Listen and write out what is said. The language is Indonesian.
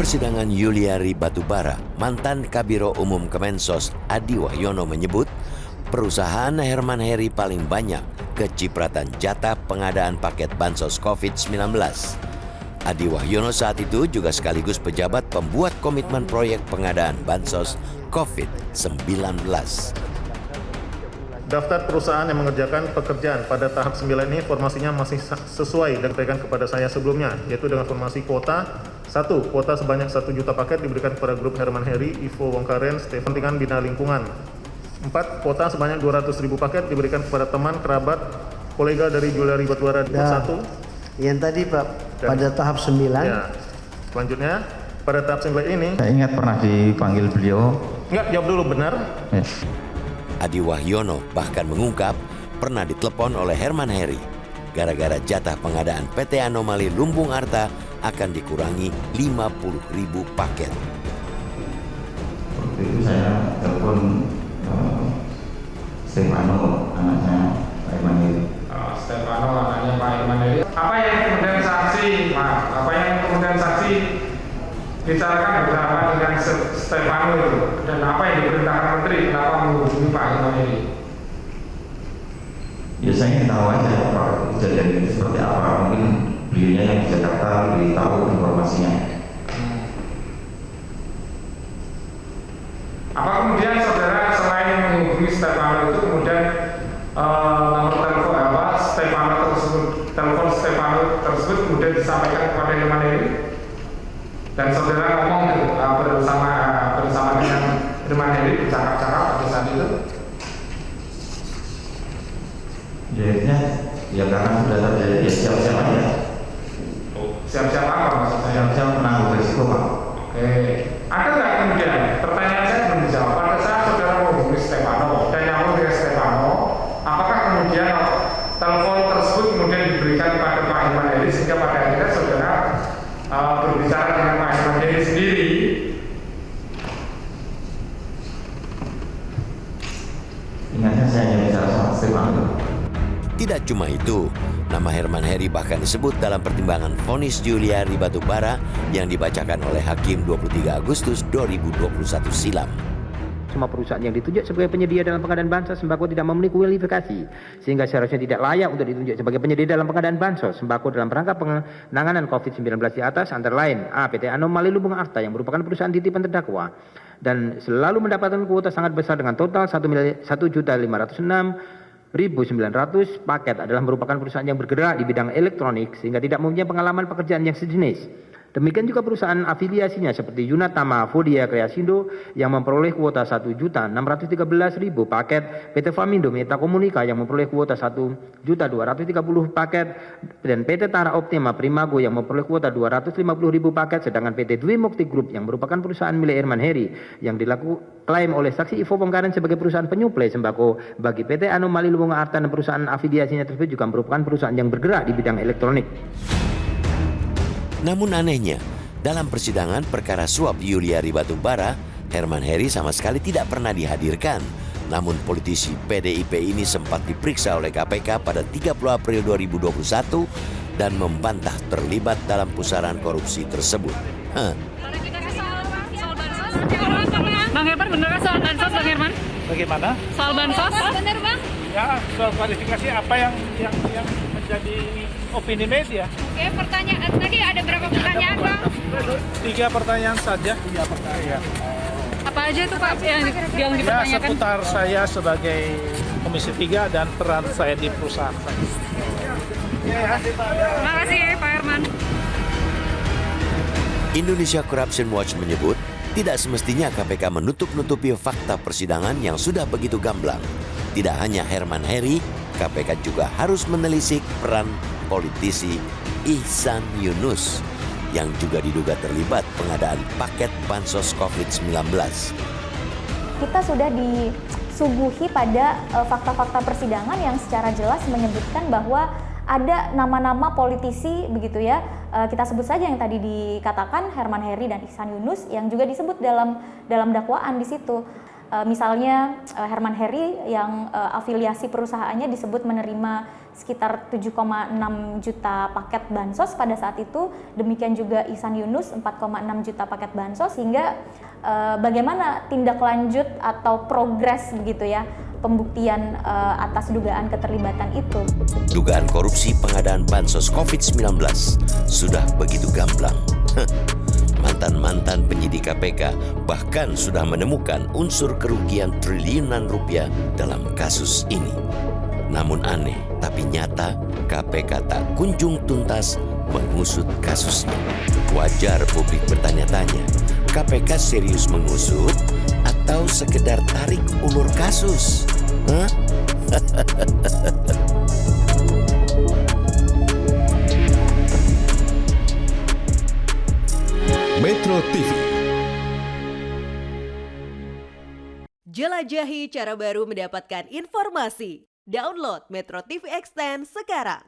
persidangan Yuliari Batubara, mantan Kabiro Umum Kemensos Adi Wahyono menyebut perusahaan Herman Heri paling banyak kecipratan jatah pengadaan paket bansos COVID-19. Adi Wahyono saat itu juga sekaligus pejabat pembuat komitmen proyek pengadaan bansos COVID-19. Daftar perusahaan yang mengerjakan pekerjaan pada tahap 9 ini informasinya masih sesuai dan diberikan kepada saya sebelumnya, yaitu dengan formasi kuota. 1. Kuota sebanyak 1 juta paket diberikan kepada grup Herman Heri, Ivo Wongkaren, Stefan Tingan Bina Lingkungan. 4. Kuota sebanyak 200.000 paket diberikan kepada teman, kerabat, kolega dari Yuliari Batubara. 1. Yang tadi Pak, pada tahap 9. Ya. Selanjutnya, pada tahap 9 ini. Saya ingat pernah dipanggil beliau. Enggak, jawab dulu, benar. Ya. Adi Wahyono bahkan mengungkap pernah ditelepon oleh Herman Heri gara-gara jatah pengadaan PT Anomali Lumbung Arta akan dikurangi 50.000 paket. Waktu itu saya telepon Stefano, anaknya Pak Herman Heri. Stefano, anaknya Pak Herman Heri. Apa yang kemudian saksi bicarakan bersama dengan Stefano itu, dan apa yang diperintahkan menteri, kenapa menghubungi Pak Herman Heri? Ya saya ingin tahu aja kejadian itu seperti apa. Mungkin beliaunya yang di Jakarta lebih tahu informasinya. Apa kemudian saudara selain menghubungi Stefano itu kemudian nomor telepon telepon Stefano tersebut kemudian disampaikan kepada Herman Heri? Dan saudara ngomong gitu, bersama dengan Herman Heri bercakap-cakap pada saat itu? Jadinya ya karena sudah terjadi ya siap-siap aja. Siap-siap apa maksudnya? Siap-siap menanggung risiko Pak. Oke. Ada nggak kemudian, pertanyaan saya belum dijawab, pada saat saudara menghubungi Stefano dan nyambung dengan Stefano, apakah kemudian telepon tersebut kemudian diberikan kepada Pak Herman Heri sehingga pada akhirnya saudara berbicara dengan Pak Herman Heri sendiri? Ingatnya saya hanya bicara sama Stefano. Tidak cuma itu, nama Herman Heri bahkan disebut dalam pertimbangan vonis Yuliari Batubara yang dibacakan oleh Hakim 23 Agustus 2021 silam. Semua perusahaan yang ditunjuk sebagai penyedia dalam pengadaan bansos sembako tidak memenuhi kualifikasi, sehingga seharusnya tidak layak untuk ditunjuk sebagai penyedia dalam pengadaan bansos sembako dalam rangka penanganan COVID-19 di atas, antara lain A. PT Anomali Lumbung Arta yang merupakan perusahaan titipan terdakwa dan selalu mendapatkan kuota sangat besar dengan total 1.506.900 paket adalah merupakan perusahaan yang bergerak di bidang elektronik sehingga tidak mempunyai pengalaman pekerjaan yang sejenis. Demikian juga perusahaan afiliasinya seperti Yunatama Fodia Kreasindo yang memperoleh kuota 1.613.000 paket, PT Famindo Metakomunika yang memperoleh kuota 1.230 paket, dan PT Tara Optima Primago yang memperoleh kuota 250.000 paket, sedangkan PT Dwi Mukti Group yang merupakan perusahaan milik Herman Heri yang diklaim oleh saksi Ivo Wongkaren sebagai perusahaan penyuplai sembako bagi PT Anomali Lumbung Arta dan perusahaan afiliasinya tersebut juga merupakan perusahaan yang bergerak di bidang elektronik. Namun anehnya, dalam persidangan perkara suap Yuliari Batubara, Herman Heri sama sekali tidak pernah dihadirkan. Namun politisi PDIP ini sempat diperiksa oleh KPK pada 30 April 2021 dan membantah terlibat dalam pusaran korupsi tersebut. Bang Herman, bener soal bansos, Bang Herman? Bagaimana? Soal bansos? Bener, Bang? Ya, soal klarifikasi apa yang menjadi opini media. Oke, pertanyaan tadi ada berapa pertanyaan, Bang? 3 pertanyaan saja. 3 pertanyaan. Apa aja itu, Pak, yang Ya, dipertanyakan? seputar saya sebagai Komisi 3 dan peran saya di perusahaan saya. Terima kasih, Pak Herman. Indonesia Corruption Watch menyebut tidak semestinya KPK menutup-nutupi fakta persidangan yang sudah begitu gamblang. Tidak hanya Herman Heri, KPK juga harus menelisik peran politisi Ihsan Yunus yang juga diduga terlibat pengadaan paket bansos COVID-19. Kita sudah disuguhi pada fakta-fakta persidangan yang secara jelas menyebutkan bahwa ada nama-nama politisi begitu ya. Kita sebut saja yang tadi dikatakan Herman Heri dan Ihsan Yunus yang juga disebut dalam dakwaan di situ. Misalnya Herman Heri yang afiliasi perusahaannya disebut menerima sekitar 7,6 juta paket bansos pada saat itu, demikian juga Ihsan Yunus 4,6 juta paket bansos, sehingga bagaimana tindak lanjut atau progres begitu ya pembuktian atas dugaan keterlibatan itu. Dugaan korupsi pengadaan bansos COVID-19 sudah begitu gamblang. Mantan-mantan penyidik KPK bahkan sudah menemukan unsur kerugian triliunan rupiah dalam kasus ini. Namun aneh tapi nyata, KPK tak kunjung tuntas mengusut kasusnya. Wajar publik bertanya-tanya, KPK serius mengusut atau sekedar tarik ulur kasus? Hah? Metro TV. Jelajahi cara baru mendapatkan informasi. Download Metro TV Extend sekarang.